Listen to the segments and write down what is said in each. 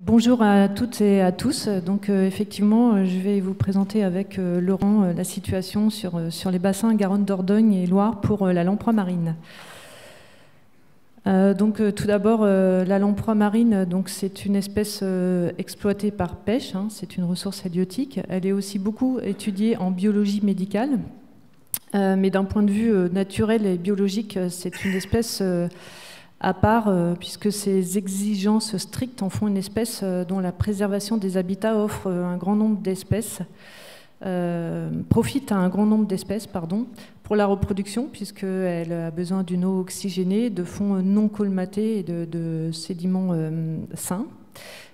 Bonjour à toutes et à tous. Donc effectivement, je vais vous présenter avec Laurent la situation sur les bassins Garonne, Dordogne et Loire pour la lamproie marine. Tout d'abord, la lamproie marine, c'est une espèce exploitée par pêche, hein, c'est une ressource halieutique. Elle est aussi beaucoup étudiée en biologie médicale, mais d'un point de vue naturel et biologique, c'est une espèce à part, puisque ces exigences strictes en font une espèce dont la préservation des habitats offre un grand nombre d'espèces, profite à un grand nombre d'espèces, pour la reproduction, puisqu'elle a besoin d'une eau oxygénée, de fonds non colmatés et de sédiments sains.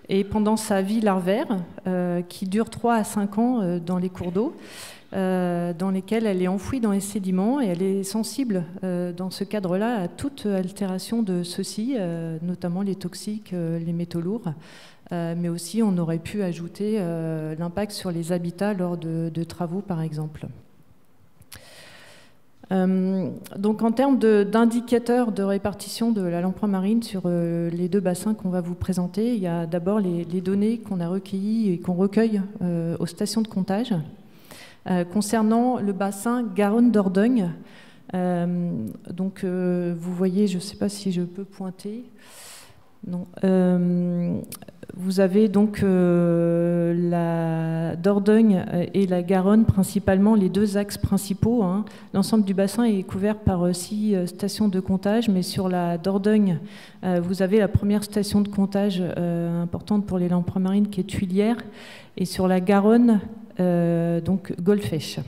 Et pendant sa vie larvaire, qui dure 3 à 5 ans dans les cours d'eau, dans lesquels elle est enfouie dans les sédiments et elle est sensible dans ce cadre-là à toute altération de ceux-ci, notamment les toxiques, les métaux lourds, mais aussi on aurait pu ajouter l'impact sur les habitats lors de travaux par exemple. Donc en termes d'indicateurs de répartition de la lamproie marine sur les deux bassins qu'on va vous présenter, il y a d'abord les données qu'on a recueillies et qu'on recueille aux stations de comptage. Concernant le bassin Garonne-Dordogne, vous voyez, je ne sais pas si je peux pointer. Non. Vous avez donc la Dordogne et la Garonne, principalement les deux axes principaux, hein. L'ensemble du bassin est couvert par 6 stations de comptage, mais sur la Dordogne, vous avez la première station de comptage importante pour les lamproies marines qui est Tuilière, et sur la Garonne, Golfech.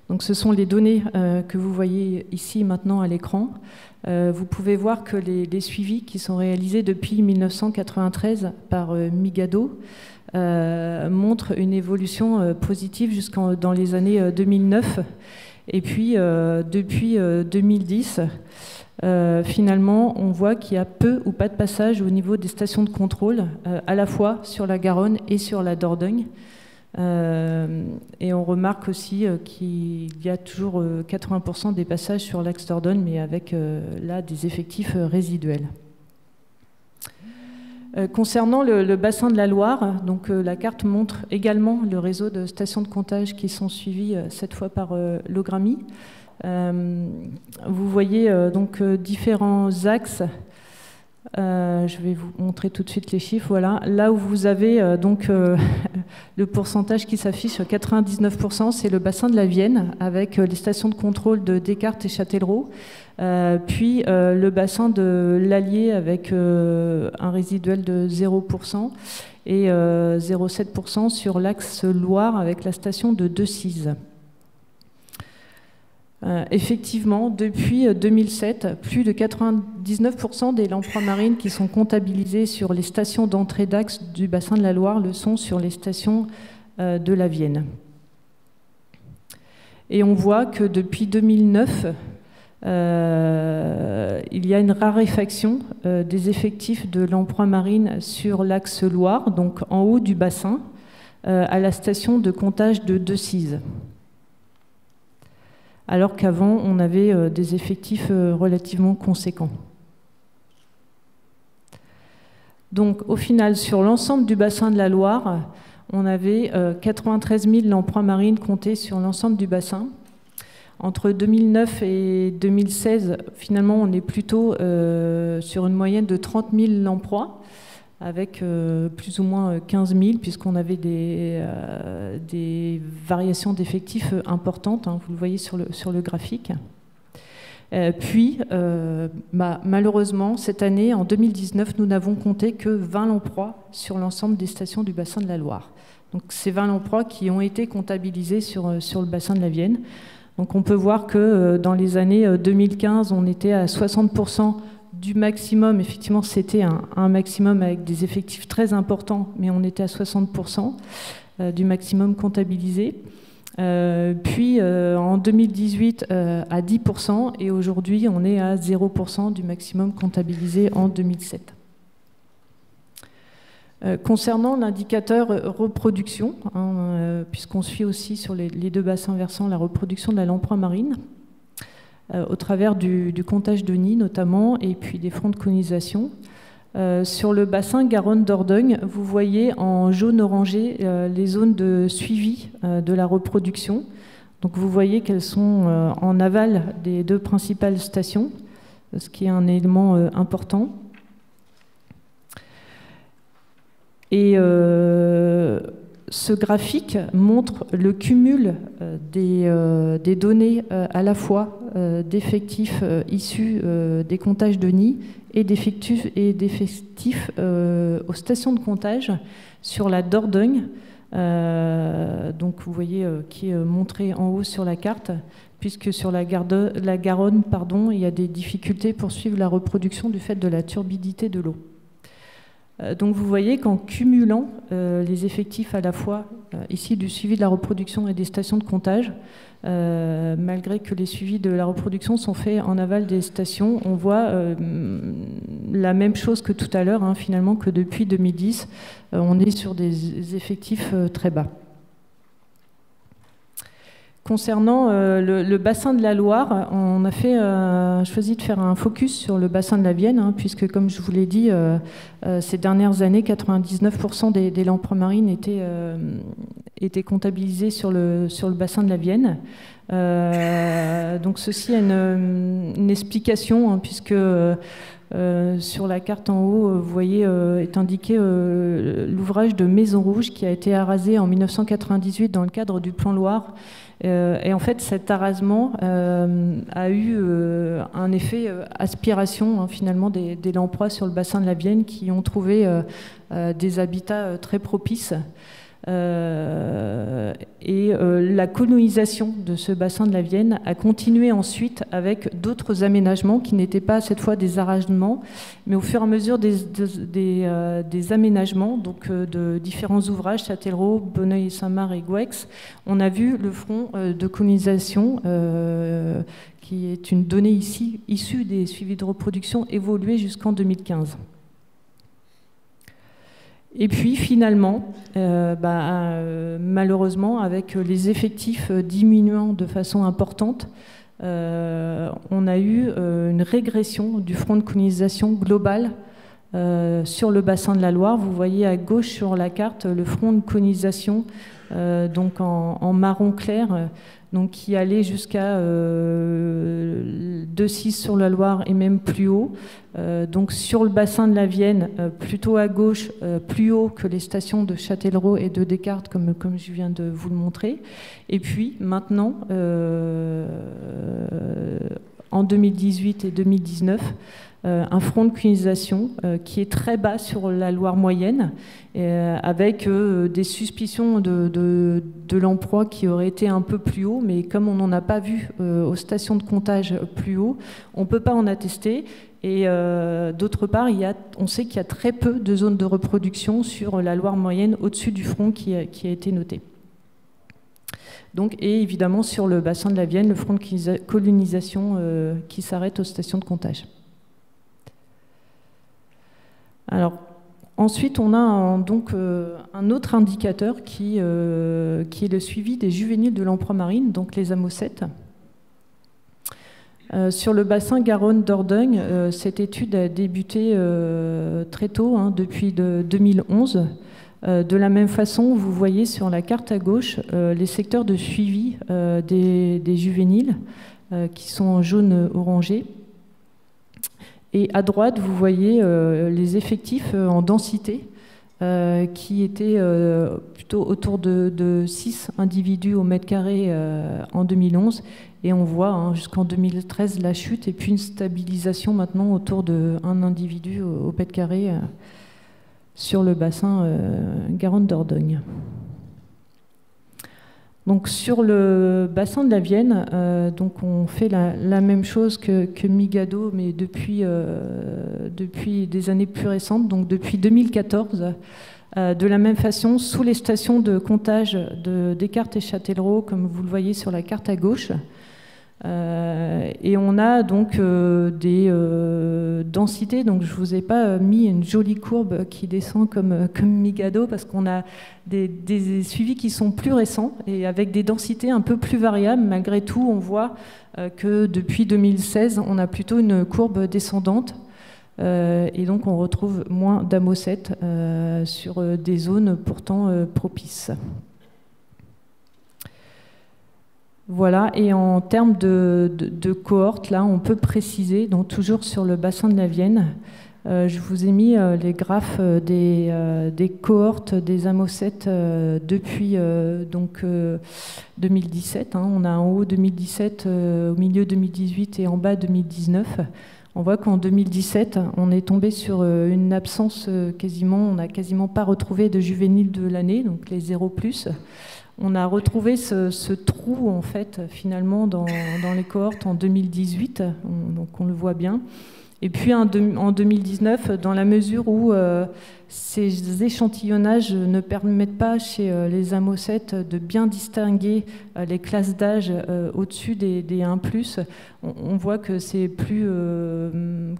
Donc ce sont les données que vous voyez ici maintenant à l'écran. Vous pouvez voir que les suivis qui sont réalisés depuis 1993 par Migado montrent une évolution positive dans les années 2009. Et puis depuis 2010, finalement, on voit qu'il y a peu ou pas de passage au niveau des stations de contrôle, à la fois sur la Garonne et sur la Dordogne. Et on remarque aussi qu'il y a toujours 80% des passages sur l'axe Dordogne, mais avec là des effectifs résiduels. Concernant le bassin de la Loire, la carte montre également le réseau de stations de comptage qui sont suivies cette fois par Logrammy. Vous voyez différents axes. Je vais vous montrer tout de suite les chiffres. Voilà. Là où vous avez le pourcentage qui s'affiche, 99%, c'est le bassin de la Vienne, avec les stations de contrôle de Descartes et Châtellerault, puis le bassin de l'Allier avec un résiduel de 0% et 0,7% sur l'axe Loire avec la station de Decize. Effectivement, depuis 2007, plus de 99% des lamproies marines qui sont comptabilisées sur les stations d'entrée d'axe du bassin de la Loire le sont sur les stations de la Vienne. Et on voit que depuis 2009, il y a une raréfaction des effectifs de lamproies marines sur l'axe Loire, donc en haut du bassin, à la station de comptage de Decize. Alors qu'avant, on avait des effectifs relativement conséquents. Donc, au final, sur l'ensemble du bassin de la Loire, on avait 93 000 lamproies marines comptées sur l'ensemble du bassin. Entre 2009 et 2016, finalement, on est plutôt sur une moyenne de 30 000 lamproies, avec plus ou moins 15 000, puisqu'on avait des variations d'effectifs importantes, hein, vous le voyez sur le graphique. Malheureusement, cette année, en 2019, nous n'avons compté que 20 lamproies sur l'ensemble des stations du bassin de la Loire. Donc, ces 20 lamproies qui ont été comptabilisées sur le bassin de la Vienne. Donc, on peut voir que dans les années 2015, on était à 60% du maximum. Effectivement, c'était un maximum avec des effectifs très importants, mais on était à 60% du maximum comptabilisé. Puis en 2018 à 10%, et aujourd'hui on est à 0% du maximum comptabilisé en 2007. Concernant l'indicateur reproduction, hein, puisqu'on suit aussi sur les deux bassins versants la reproduction de la lamproie marine, au travers du comptage de nids notamment, et puis des fronts de colonisation. Sur le bassin Garonne-Dordogne, vous voyez en jaune orangé les zones de suivi de la reproduction. Donc vous voyez qu'elles sont en aval des deux principales stations, ce qui est un élément important. Et ce graphique montre le cumul des données à la fois d'effectifs issus des comptages de nids et d'effectifs aux stations de comptage sur la Dordogne. Donc vous voyez qui est montré en haut sur la carte, puisque sur la Garonne, il y a des difficultés pour suivre la reproduction du fait de la turbidité de l'eau. Donc vous voyez qu'en cumulant les effectifs à la fois ici du suivi de la reproduction et des stations de comptage, malgré que les suivis de la reproduction sont faits en aval des stations, on voit la même chose que tout à l'heure, hein, finalement, que depuis 2010, on est sur des effectifs très bas. Concernant le bassin de la Loire, on a choisi de faire un focus sur le bassin de la Vienne, hein, puisque, comme je vous l'ai dit, ces dernières années, 99% des lamproies marines étaient comptabilisées sur le bassin de la Vienne. Donc ceci a une explication, hein, puisque sur la carte en haut, vous voyez, est indiqué l'ouvrage de Maison Rouge qui a été arasé en 1998 dans le cadre du Plan Loire. Et en fait, cet arasement a eu un effet aspiration, hein, finalement, des lamproies sur le bassin de la Vienne qui ont trouvé des habitats très propices. La colonisation de ce bassin de la Vienne a continué ensuite avec d'autres aménagements qui n'étaient pas cette fois des arrasements, mais au fur et à mesure des aménagements, donc de différents ouvrages, Châtellerault, Bonneuil-Saint-Marc et Gouex, on a vu le front de colonisation qui est une donnée ici issue des suivis de reproduction évoluer jusqu'en 2015. Et puis finalement, malheureusement, avec les effectifs diminuant de façon importante, on a eu une régression du front de colonisation global sur le bassin de la Loire. Vous voyez à gauche sur la carte le front de colonisation donc en marron clair, donc qui allait jusqu'à 2,6 sur la Loire et même plus haut. Donc sur le bassin de la Vienne, plutôt à gauche, plus haut que les stations de Châtellerault et de Descartes, comme je viens de vous le montrer. Et puis maintenant, en 2018 et 2019, un front de colonisation qui est très bas sur la Loire moyenne, avec des suspicions de l'emploi qui aurait été un peu plus haut, mais comme on n'en a pas vu aux stations de comptage plus haut, on ne peut pas en attester. Et d'autre part, on sait qu'il y a très peu de zones de reproduction sur la Loire moyenne au-dessus du front qui a été noté. Donc, et évidemment sur le bassin de la Vienne, le front de colonisation qui s'arrête aux stations de comptage. Alors, ensuite, on a donc un autre indicateur qui est le suivi des juvéniles de lamproie marine, donc les amocettes. Sur le bassin Garonne-Dordogne, cette étude a débuté très tôt, hein, depuis 2011. De la même façon, vous voyez sur la carte à gauche les secteurs de suivi des juvéniles qui sont en jaune orangé. Et à droite, vous voyez les effectifs en densité qui étaient plutôt autour de 6 individus au mètre carré en 2011. Et on voit, hein, jusqu'en 2013 la chute et puis une stabilisation maintenant autour de 1 individu au mètre carré sur le bassin Garonne-Dordogne. Donc sur le bassin de la Vienne, donc on fait la même chose que Migado, mais depuis des années plus récentes, donc depuis 2014. De la même façon, sous les stations de comptage de Descartes et Châtellerault, comme vous le voyez sur la carte à gauche. Et on a donc des densités, donc je ne vous ai pas mis une jolie courbe qui descend comme Migado, parce qu'on a des suivis qui sont plus récents et avec des densités un peu plus variables. Malgré tout, on voit que depuis 2016, on a plutôt une courbe descendante et donc on retrouve moins d'amocètes sur des zones pourtant propices. Voilà, et en termes de cohortes, là, on peut préciser, donc toujours sur le bassin de la Vienne, je vous ai mis les graphes des cohortes des amocètes depuis 2017. On a en haut 2017, au milieu 2018 et en bas 2019. On voit qu'en 2017, on est tombé sur une absence on n'a quasiment pas retrouvé de juvéniles de l'année, donc les 0+. On a retrouvé ce trou, en fait, finalement, dans les cohortes en 2018, donc on le voit bien. Et puis en 2019, dans la mesure où ces échantillonnages ne permettent pas chez les amocètes de bien distinguer les classes d'âge au-dessus des 1+, on voit que c'est plus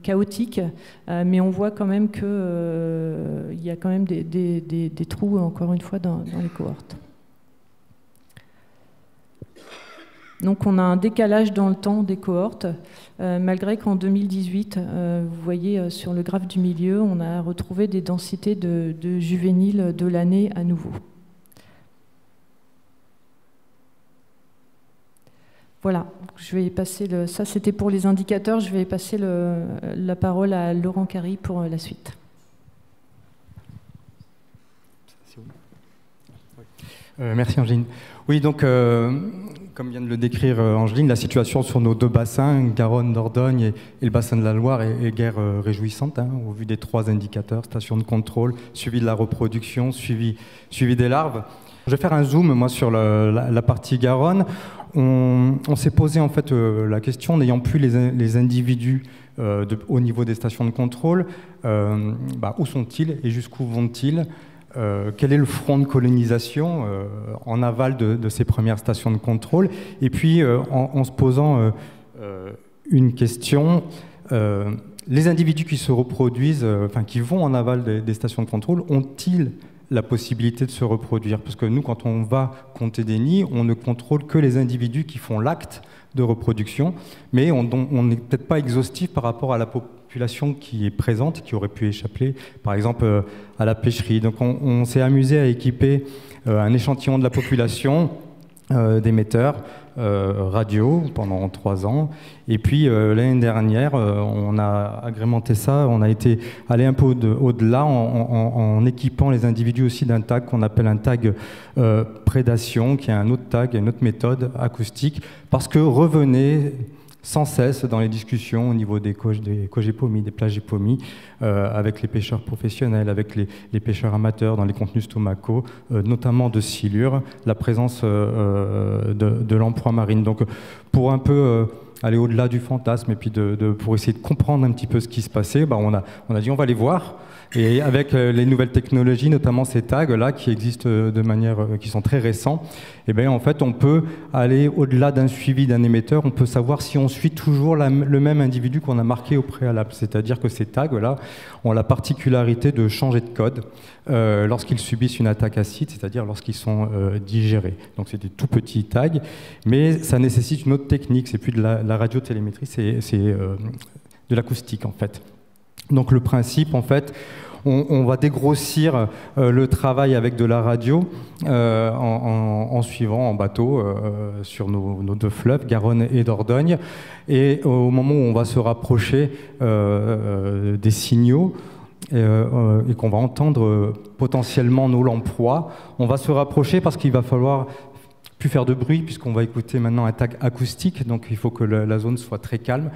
chaotique, mais on voit quand même qu'il y a quand même des trous, encore une fois, dans les cohortes. Donc on a un décalage dans le temps des cohortes, malgré qu'en 2018, vous voyez sur le graphe du milieu, on a retrouvé des densités de juvéniles de l'année à nouveau. Voilà, je vais passer ça c'était pour les indicateurs, je vais passer la parole à Laurent Carry pour la suite. Merci Angeline. Oui, donc comme vient de le décrire Angeline, la situation sur nos deux bassins, Garonne, Dordogne et le bassin de la Loire, est guère réjouissante, au vu des 3 indicateurs, station de contrôle, suivi de la reproduction, suivi des larves. Je vais faire un zoom, moi, sur la partie Garonne. On s'est posé en fait la question, n'ayant plus les individus au niveau des stations de contrôle, où sont-ils et jusqu'où vont-ils? Quel est le front de colonisation en aval de ces premières stations de contrôle? Et puis, en se posant une question, les individus qui se reproduisent, qui vont en aval des stations de contrôle, ont-ils la possibilité de se reproduire? Parce que nous, quand on va compter des nids, on ne contrôle que les individus qui font l'acte de reproduction, mais on n'est peut-être pas exhaustif par rapport à la population qui est présente, qui aurait pu échapper, par exemple, à la pêcherie. Donc on s'est amusé à équiper un échantillon de la population d'émetteurs radio pendant 3 ans. Et puis l'année dernière, on a agrémenté ça, on a allé un peu au-delà en équipant les individus aussi d'un tag qu'on appelle un tag prédation, qui est un autre tag, une autre méthode acoustique, parce que revenait sans cesse dans les discussions au niveau des cogépomies, des plagépomies, avec les pêcheurs professionnels, avec les pêcheurs amateurs dans les contenus stomacaux, notamment de silures, la présence de lamproie marine. Donc pour un peu aller au-delà du fantasme et puis pour essayer de comprendre un petit peu ce qui se passait, on a dit on va les voir. Et avec les nouvelles technologies, notamment ces tags-là qui existent qui sont très récents, en fait, on peut aller au-delà d'un suivi d'un émetteur, on peut savoir si on suit toujours le même individu qu'on a marqué au préalable. C'est-à-dire que ces tags-là ont la particularité de changer de code lorsqu'ils subissent une attaque acide, c'est-à-dire lorsqu'ils sont digérés. Donc c'est des tout petits tags, mais ça nécessite une autre technique, c'est plus de la radiotélémétrie, c'est de l'acoustique en fait. Donc le principe, en fait, on va dégrossir le travail avec de la radio en suivant en bateau sur nos 2 fleuves, Garonne et Dordogne. Et au moment où on va se rapprocher des signaux et qu'on va entendre potentiellement nos lamproies, on va se rapprocher parce qu'il va falloir plus faire de bruit puisqu'on va écouter maintenant un tag acoustique, donc il faut que la zone soit très calme.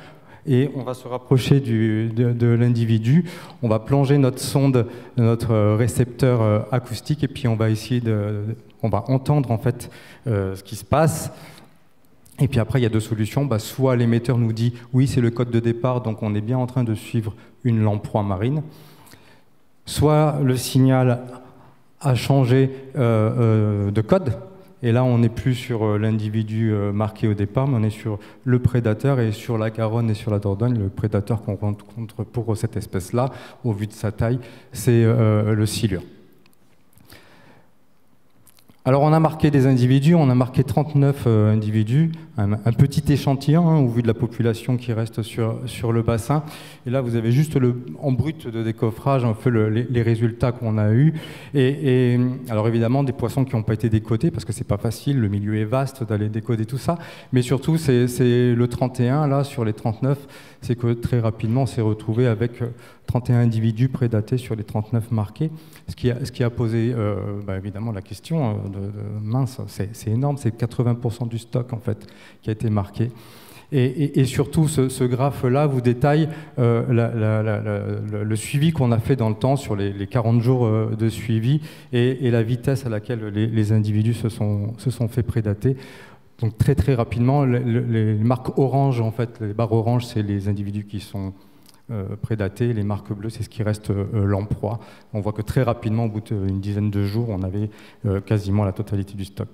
Et on va se rapprocher de l'individu, on va plonger notre sonde, notre récepteur acoustique, et puis on va essayer on va entendre en fait ce qui se passe. Et puis après, il y a 2 solutions. Soit l'émetteur nous dit oui, c'est le code de départ, donc on est bien en train de suivre une lamproie marine. Soit le signal a changé de code. Et là, on n'est plus sur l'individu marqué au départ, mais on est sur le prédateur. Et sur la Garonne et sur la Dordogne, le prédateur qu'on rencontre pour cette espèce-là, au vu de sa taille, c'est le silure. Alors on a marqué des individus, on a marqué 39 individus, un petit échantillon hein, au vu de la population qui reste sur le bassin. Et là vous avez juste en brut de décoffrage un peu les résultats qu'on a eus. Et alors évidemment des poissons qui n'ont pas été décodés parce que c'est pas facile, le milieu est vaste d'aller décoder tout ça. Mais surtout c'est le 31 là sur les 39, c'est que très rapidement on s'est retrouvé avec 31 individus prédatés sur les 39 marqués, ce qui a posé évidemment la question mince, c'est énorme, c'est 80% du stock en fait qui a été marqué. Et surtout, ce graphe-là vous détaille le suivi qu'on a fait dans le temps sur les 40 jours de suivi et la vitesse à laquelle les individus se sont fait prédater. Donc très très rapidement, les marques orange, en fait, les barres oranges, c'est les individus qui sont prédatés, les marques bleues, c'est ce qui reste l'emploi. On voit que très rapidement, au bout d'une dizaine de jours, on avait quasiment la totalité du stock.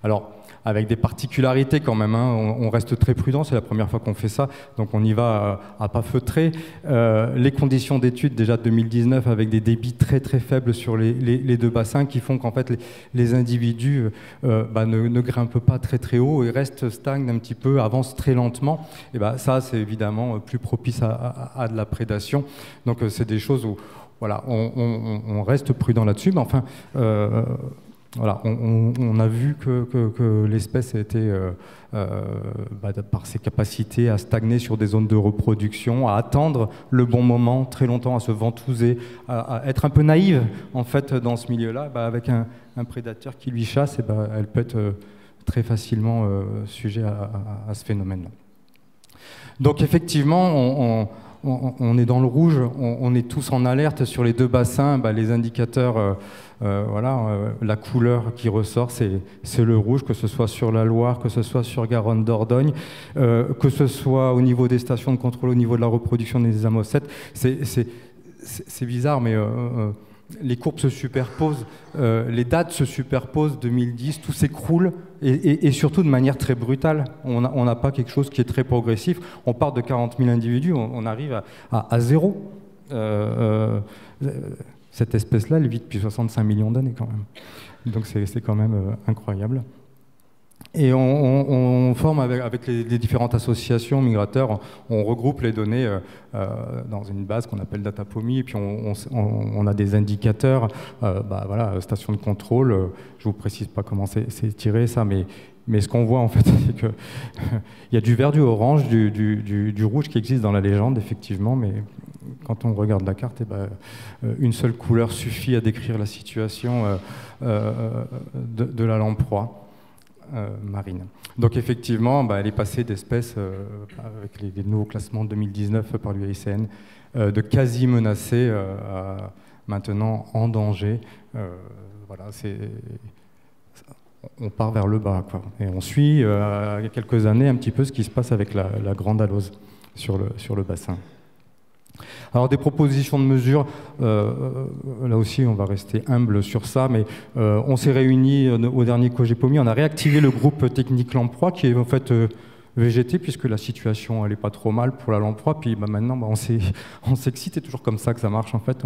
Alors, avec des particularités quand même, hein, on reste très prudent, c'est la première fois qu'on fait ça, donc on y va à pas feutrer. Les conditions d'étude, déjà 2019, avec des débits très très faibles sur les deux bassins, qui font qu'en fait les individus ne grimpent pas très très haut et restent stagnent un petit peu, avancent très lentement. Et ça, c'est évidemment plus propice à de la prédation. Donc c'est des choses où voilà, on reste prudent là-dessus, mais enfin... Voilà, on a vu que l'espèce a été, par ses capacités à stagner sur des zones de reproduction, à attendre le bon moment très longtemps, à se ventouser, à être un peu naïve en fait dans ce milieu-là, avec un prédateur qui lui chasse, elle peut être très facilement sujet à ce phénomène-là. Donc effectivement, on est dans le rouge, on est tous en alerte sur les deux bassins, les indicateurs... la couleur qui ressort, c'est le rouge, que ce soit sur la Loire, que ce soit sur Garonne-Dordogne, que ce soit au niveau des stations de contrôle, au niveau de la reproduction des amocettes. C'est bizarre, mais les courbes se superposent, les dates se superposent, 2010, tout s'écroule, et surtout de manière très brutale. On n'a pas quelque chose qui est très progressif. On part de 40 000 individus, on arrive à zéro. Cette espèce-là, elle vit depuis 65 millions d'années quand même. Donc c'est quand même incroyable. Et on forme avec les différentes associations migrateurs, on regroupe les données dans une base qu'on appelle Datapomi, et puis on a des indicateurs, station de contrôle, je ne vous précise pas comment c'est tiré ça, mais ce qu'on voit en fait, c'est qu'il y a du vert, du orange, du rouge qui existe dans la légende, effectivement, mais quand on regarde la carte, une seule couleur suffit à décrire la situation de la lamproie marine. Donc effectivement, elle est passée d'espèces, avec les nouveaux classements de 2019 par l'UICN, de quasi menacées à maintenant en danger. On part vers le bas, quoi. Et on suit, il y a quelques années, un petit peu ce qui se passe avec la grande alose sur le bassin. Alors des propositions de mesures, là aussi on va rester humble sur ça, mais on s'est réunis au dernier COGEPOMI, on a réactivé le groupe technique Lamproie qui est en fait VGT, puisque la situation elle est pas trop mal pour la lamproie, puis maintenant on s'excite, c'est toujours comme ça que ça marche en fait.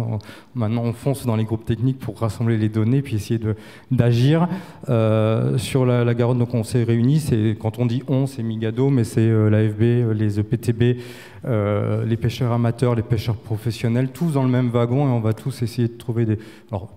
Maintenant on fonce dans les groupes techniques pour rassembler les données puis essayer d'agir. Sur la Garonne, donc on s'est réunis, quand on dit on, c'est Migado, mais c'est l'AFB, les EPTB, les pêcheurs amateurs, les pêcheurs professionnels, tous dans le même wagon, et on va tous essayer de trouver des... Alors,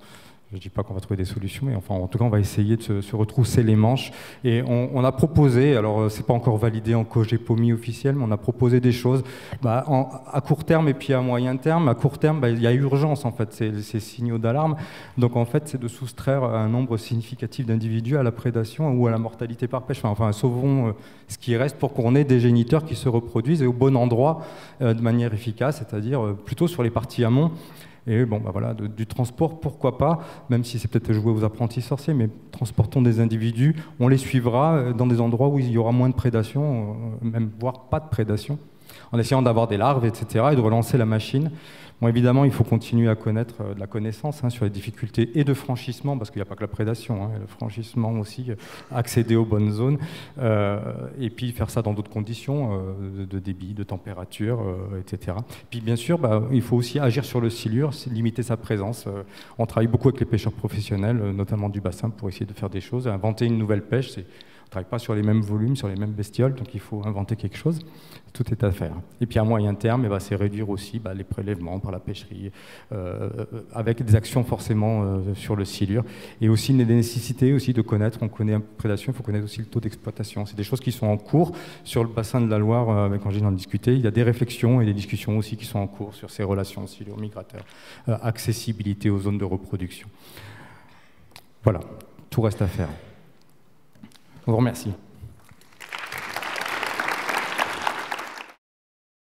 je ne dis pas qu'on va trouver des solutions, mais enfin, en tout cas, on va essayer de se retrousser les manches. Et on a proposé, alors c'est pas encore validé en COGEPOMI officiel, mais on a proposé des choses à court terme et puis à moyen terme. À court terme, il y a urgence, en fait, ces signaux d'alarme. Donc, en fait, c'est de soustraire un nombre significatif d'individus à la prédation ou à la mortalité par pêche. Enfin, sauvons ce qui reste pour qu'on ait des géniteurs qui se reproduisent et au bon endroit de manière efficace, c'est-à-dire plutôt sur les parties amont. Et du transport, pourquoi pas, même si c'est peut-être jouer aux apprentis sorciers, mais transportons des individus, on les suivra dans des endroits où il y aura moins de prédation, même voire pas de prédation. en essayant d'avoir des larves, etc., et de relancer la machine. Bon, évidemment, il faut continuer à connaître de la connaissance sur les difficultés et de franchissement, parce qu'il n'y a pas que la prédation, le franchissement aussi, accéder aux bonnes zones, et puis faire ça dans d'autres conditions, de débit, de température, etc. Puis bien sûr, il faut aussi agir sur le silure, limiter sa présence. On travaille beaucoup avec les pêcheurs professionnels, notamment du bassin, pour essayer de faire des choses. Inventer une nouvelle pêche, on ne travaille pas sur les mêmes volumes, sur les mêmes bestioles, donc il faut inventer quelque chose. Tout est à faire. Et puis à moyen terme, c'est réduire aussi les prélèvements par la pêcherie, avec des actions forcément sur le silure. Et aussi une nécessité aussi de connaître, on connaît la prédation, il faut connaître aussi le taux d'exploitation. C'est des choses qui sont en cours sur le bassin de la Loire, avec Angéline en discuter. Il y a des réflexions et des discussions aussi qui sont en cours sur ces relations silure-migrataires, accessibilité aux zones de reproduction. Voilà, tout reste à faire. Je vous remercie.